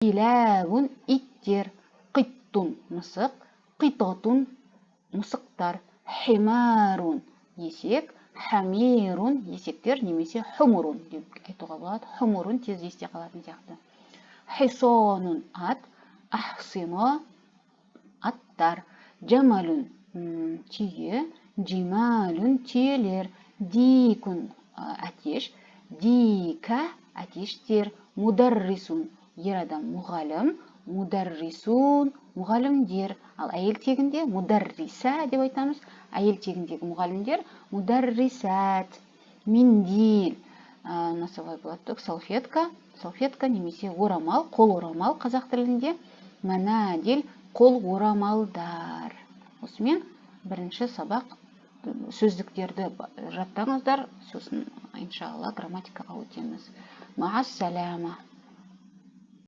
килабун иттер, киттун мысык, китотун мысыктар, химарун есек, хамирун есектер немесе хумурун деп айтуға болады. Хумурун тез есте қалатын сияқты. Хисонун ат, ахсино аттар, джамалун түйе, джималун түйелер, дикун атеш, дика атештер, мударрисун ер адам мұғалім, мударрисун мұғалімдер. Ал әйел тегінде мударриса деп айтамыз. Әйел тегіндегі мұғалімдер мударрисат. Миндил носовой платок, салфетка немесе орамал, қол орамал қазақ тілінде. Манадил қол орамалдар. Осымен бірінші сабақ сөздіктерді жаттаңыздар, сосын иншалла грамматикаға өтеміз. Мағассалама.